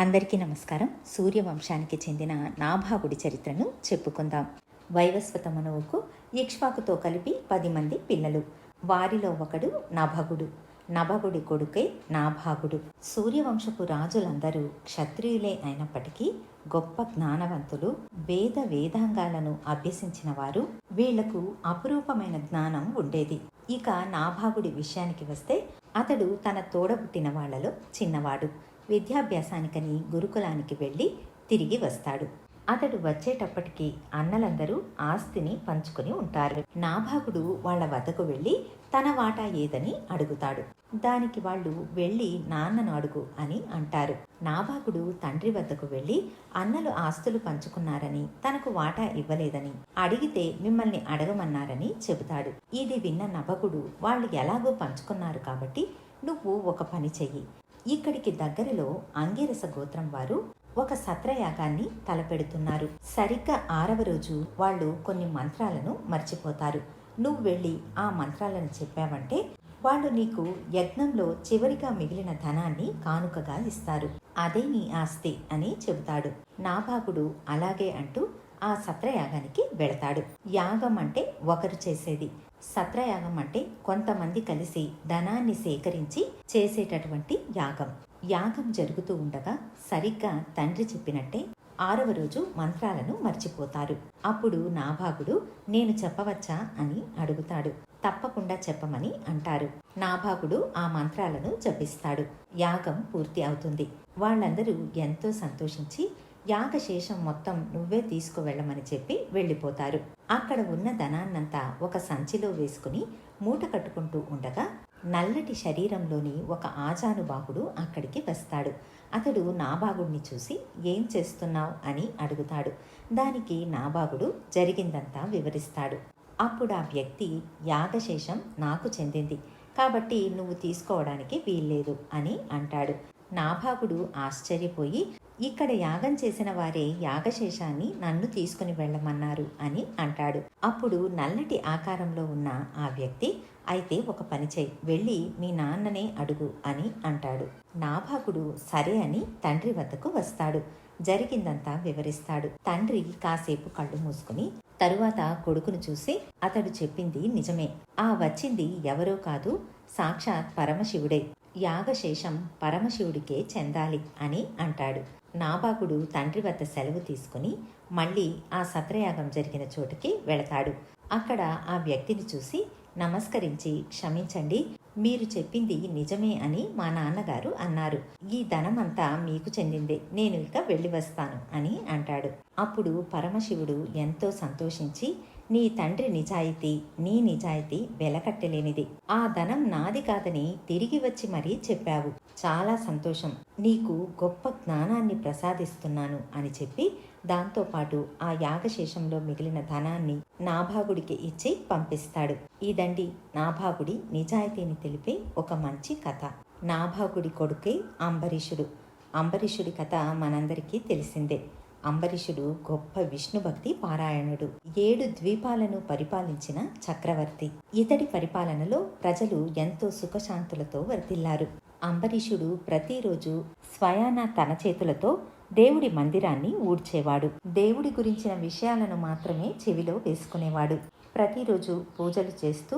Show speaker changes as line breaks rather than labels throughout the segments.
అందరికీ నమస్కారం. సూర్యవంశానికి చెందిన నాభాగుడి చరిత్రను చెప్పుకుందాం. వైవస్వత మనువుకు ఇక్ష్వాకుతో కలిపి 10 మంది పిల్లలు. వారిలో ఒకడు నభగుడు. నభగుడి కొడుకే నాభాగుడు. సూర్యవంశపు రాజులందరూ క్షత్రియులే అయినప్పటికీ గొప్ప జ్ఞానవంతులు, వేదాంగాలను అభ్యసించిన వారు. వీళ్లకు అపురూపమైన జ్ఞానం ఉండేది. ఇక నాభాగుడి విషయానికి వస్తే అతడు తన తోడబుట్టిన వాళ్లలో చిన్నవాడు. విద్యాభ్యాసానికని గురుకులానికి వెళ్ళి తిరిగి వస్తాడు. అతడు వచ్చేటప్పటికి అన్నలందరూ ఆస్తిని పంచుకొని ఉంటారు. నాభాగుడు వాళ్ల వద్దకు వెళ్ళి తన వాటా ఏదని అడుగుతాడు. దానికి వాళ్ళు వెళ్ళి నాన్నను అడుగు అని అంటారు. నాభాగుడు తండ్రి వద్దకు వెళ్ళి అన్నలు ఆస్తులు పంచుకున్నారని, తనకు వాటా ఇవ్వలేదని, అడిగితే మిమ్మల్ని అడగమన్నారని చెబుతాడు. ఇది విన్న నభగుడు వాళ్ళు ఎలాగో పంచుకున్నారు కాబట్టి నువ్వు ఒక పని చెయ్యి. ఇక్కడికి దగ్గరలో అంగిరస గోత్రం వారు ఒక సత్రయాగాన్ని తలపెడుతున్నారు. సరిగ్గా 6వ రోజు వాళ్ళు కొన్ని మంత్రాలను మర్చిపోతారు. నువ్వు వెళ్ళి ఆ మంత్రాలను చెప్పావంటే వాళ్ళు నీకు యజ్ఞంలో చివరిగా మిగిలిన ధనాన్ని కానుకగా ఇస్తారు. అదే నీ ఆస్తి అని చెబుతాడు. నాభాగుడు అలాగే అంటూ ఆ సత్రయాగానికి వెళతాడు. యాగం అంటే ఒకరు చేసేది, సత్రయాగం అంటే కొంతమంది కలిసి ధనాన్ని సేకరించి చేసేటటువంటి యాగం. యాగం జరుగుతూ ఉండగా సరిగ్గా తండ్రి చెప్పినట్టే 6వ రోజు మంత్రాలను మర్చిపోతారు. అప్పుడు నాభాగుడు నేను చెప్పవచ్చా అని అడుగుతాడు. తప్పకుండా చెప్పమని అంటారు. నాభాగుడు ఆ మంత్రాలను జపిస్తాడు. యాగం పూర్తి అవుతుంది. వాళ్ళందరూ ఎంతో సంతోషించి యాగశేషం మొత్తం నువ్వే తీసుకువెళ్ళమని చెప్పి వెళ్ళిపోతారు. అక్కడ ఉన్న ధనాన్నంతా ఒక సంచిలో వేసుకుని మూట కట్టుకుంటూ ఉండగా నల్లటి శరీరంలోని ఒక ఆజానుబాహుడు అక్కడికి వస్తాడు. అతడు నాభాగుడిని చూసి ఏం చేస్తున్నావు అని అడుగుతాడు. దానికి నాభాగుడు జరిగిందంతా వివరిస్తాడు. అప్పుడు ఆ వ్యక్తి యాగశేషం నాకు చెందింది కాబట్టి నువ్వు తీసుకోవడానికి వీల్లేదు అని అంటాడు. నాభాగుడు ఆశ్చర్యపోయి ఇక్కడ యాగం చేసిన వారే యాగశేషాన్ని నన్ను తీసుకుని వెళ్ళమన్నారు అని అంటాడు. అప్పుడు నల్లటి ఆకారంలో ఉన్న ఆ వ్యక్తి అయితే ఒక పని చేయి, వెళ్ళి మీ నాన్ననే అడుగు అని అంటాడు. నాభాగుడు సరే అని తండ్రి వద్దకు వస్తాడు. జరిగిందంతా వివరిస్తాడు. తండ్రి కాసేపు కళ్ళు మూసుకుని తరువాత కొడుకును చూసి అతడు చెప్పింది నిజమే, ఆ వచ్చింది ఎవరో కాదు, సాక్షాత్ పరమశివుడే. యాగశేషం పరమశివుడికే చెందాలి అని అంటాడు. నాభాగుడు తండ్రి వద్ద సెలవు తీసుకుని మళ్ళీ ఆ సత్రయాగం జరిగిన చోటుకి వెళతాడు. అక్కడ ఆ వ్యక్తిని చూసి నమస్కరించి క్షమించండి, మీరు చెప్పింది నిజమే అని మా నాన్నగారు అన్నారు. ఈ ధనమంతా మీకు చెందిందే, నేను ఇక వెళ్ళి వస్తాను అని అంటాడు. అప్పుడు పరమశివుడు ఎంతో సంతోషించి నీ తండ్రి నిజాయితీ, నీ నిజాయితీ వెలకట్టలేనిది. ఆ ధనం నాది కాదని తిరిగి వచ్చి మరీ చెప్పావు. చాలా సంతోషం, నీకు గొప్ప జ్ఞానాన్ని ప్రసాదిస్తున్నాను అని చెప్పి దాంతోపాటు ఆ యాగశేషంలో మిగిలిన ధనాన్ని నాభాగుడికి ఇచ్చి పంపిస్తాడు. ఇదండి నాభాగుడి నిజాయితీని తెలిపే ఒక మంచి కథ. నాభాగుడి కొడుకే అంబరీషుడు. అంబరీషుడి కథ మనందరికీ తెలిసిందే. అంబరీషుడు గొప్ప విష్ణుభక్తి పారాయణుడు. 7 ద్వీపాలను పరిపాలించిన చక్రవర్తి. ఇతడి పరిపాలనలో ప్రజలు ఎంతో సుఖశాంతులతో వర్ధిల్లారు. అంబరీషుడు ప్రతిరోజు స్వయాన తన చేతులతో దేవుడి మందిరాన్ని ఊడ్చేవాడు. దేవుడి గురించిన విషయాలను మాత్రమే చెవిలో వేసుకునేవాడు. ప్రతిరోజు పూజలు చేస్తూ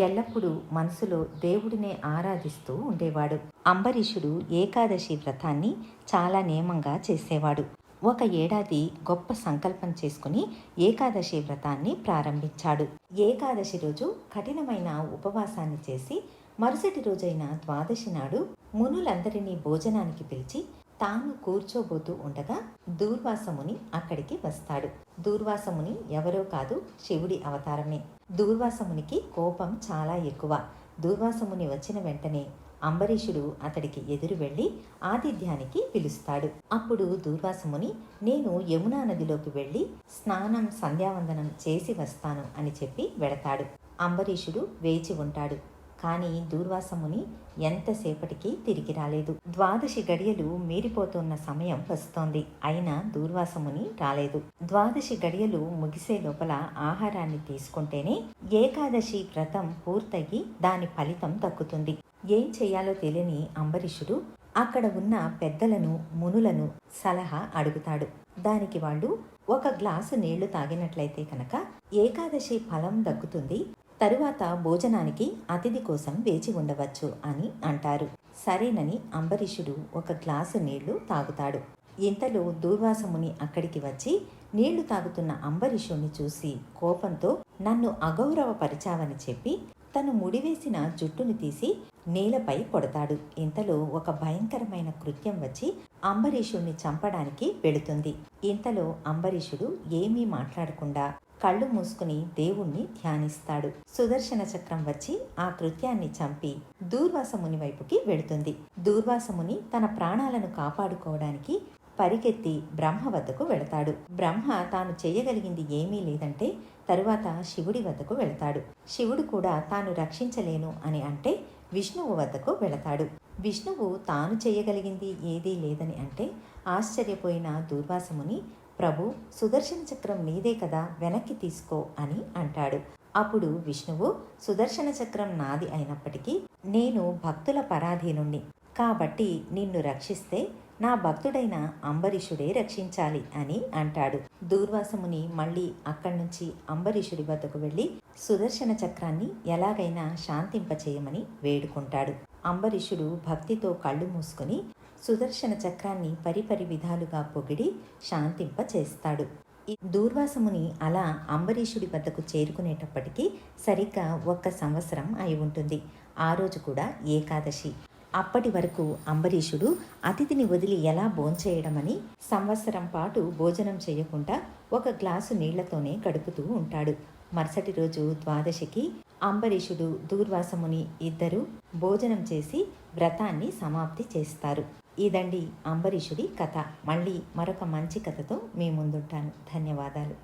ఎల్లప్పుడూ మనసులో దేవుడినే ఆరాధిస్తూ ఉండేవాడు. అంబరీషుడు ఏకాదశి వ్రతాన్ని చాలా నియమంగా చేసేవాడు. ఒక ఏడాది గొప్ప సంకల్పం చేసుకుని ఏకాదశి వ్రతాన్ని ప్రారంభించాడు. ఏకాదశి రోజు కఠినమైన ఉపవాసాన్ని చేసి మరుసటి రోజైన ద్వాదశి నాడు మునులందరినీ భోజనానికి పిలిచి తాను కూర్చోబోతూ ఉండగా దూర్వాసముని అక్కడికి వస్తాడు. దూర్వాసముని ఎవరో కాదు, శివుడి అవతారమే. దూర్వాసమునికి కోపం చాలా ఎక్కువ. దూర్వాసముని వచ్చిన వెంటనే అంబరీషుడు అతడికి ఎదురు వెళ్ళి ఆతిథ్యానికి పిలుస్తాడు. అప్పుడు దూర్వాసముని నేను యమునా నదిలోకి వెళ్ళి స్నానం సంధ్యావందనం చేసి వస్తాను అని చెప్పి వెళతాడు. అంబరీషుడు వేచి ఉంటాడు. కానీ దూర్వాసముని ఎంతసేపటికి తిరిగి రాలేదు. ద్వాదశి గడియలు మీరిపోతున్న సమయం వస్తోంది. అయినా దూర్వాసముని రాలేదు. ద్వాదశి గడియలు ముగిసే లోపల ఆహారాన్ని తీసుకుంటేనే ఏకాదశి వ్రతం పూర్తయి దాని ఫలితం దక్కుతుంది. ఏం చెయ్యాలో తెలియని అంబరీషుడు అక్కడ ఉన్న పెద్దలను మునులను సలహా అడుగుతాడు. దానికి వాళ్ళు ఒక గ్లాసు నీళ్లు తాగినట్లయితే కనుక ఏకాదశి ఫలం దక్కుతుంది, తరువాత భోజనానికి అతిథి కోసం వేచి ఉండవచ్చు అని అంటారు. సరేనని అంబరీషుడు ఒక గ్లాసు నీళ్లు తాగుతాడు. ఇంతలో దూర్వాసముని అక్కడికి వచ్చి నీళ్లు తాగుతున్న అంబరీషుణ్ణి చూసి కోపంతో నన్ను అగౌరవపరిచావని చెప్పి తను ముడివేసిన జుట్టును తీసి నేలపై కొడతాడు. ఇంతలో ఒక భయంకరమైన కృత్యం వచ్చి అంబరీషుణ్ణి చంపడానికి వెళుతుంది. ఇంతలో అంబరీషుడు ఏమీ మాట్లాడకుండా కళ్ళు మూసుకుని దేవుణ్ణి ధ్యానిస్తాడు. సుదర్శన చక్రం వచ్చి ఆ కృత్యాన్ని చంపి దూర్వాసముని వైపుకి వెళుతుంది. దూర్వాసముని తన ప్రాణాలను కాపాడుకోవడానికి పరిగెత్తి బ్రహ్మ వద్దకు వెళతాడు. బ్రహ్మ తాను చేయగలిగింది ఏమీ లేదంటే తరువాత శివుడి వద్దకు వెళతాడు. శివుడు కూడా తాను రక్షించలేను అని అంటే విష్ణువు వద్దకు వెళతాడు. విష్ణువు తాను చేయగలిగింది ఏదీ లేదని అంటే ఆశ్చర్యపోయిన దూర్వాసముని, ప్రభు, సుదర్శన చక్రం నీదే కదా, వెనక్కి తీసుకో అని అంటాడు. అప్పుడు విష్ణువు, సుదర్శన చక్రం నాది అయినప్పటికీ నేను భక్తుల పరాధీనుణ్ణి కాబట్టి నిన్ను రక్షిస్తే నా భక్తుడైన అంబరీషుడే రక్షించాలి అని అంటాడు. దూర్వాసముని మళ్ళీ అక్కడి నుంచి అంబరీషుడి వద్దకు వెళ్ళి సుదర్శన చక్రాన్ని ఎలాగైనా శాంతింపచేయమని వేడుకుంటాడు. అంబరీషుడు భక్తితో కళ్ళు మూసుకుని సుదర్శన చక్రాన్ని పరిపరి విధాలుగా పొగిడి శాంతింపచేస్తాడు. దూర్వాసముని అలా అంబరీషుడి వద్దకు చేరుకునేటప్పటికీ సరిగ్గా 1 సంవత్సరం అయి ఉంటుంది. ఆ రోజు కూడా ఏకాదశి. అప్పటి వరకు అంబరీషుడు అతిథిని వదిలి ఎలా భోంచేయడమని సంవత్సరం పాటు భోజనం చేయకుండా 1 గ్లాసు నీళ్లతోనే గడుపుతూ ఉంటాడు. మరుసటి రోజు ద్వాదశికి అంబరీషుడు దూర్వాసముని ఇద్దరూ భోజనం చేసి వ్రతాన్ని సమాప్తి చేస్తారు. ఇదండి అంబరీషుడి కథ. మళ్ళీ మరొక మంచి కథతో మీ ముందుంటాను. ధన్యవాదాలు.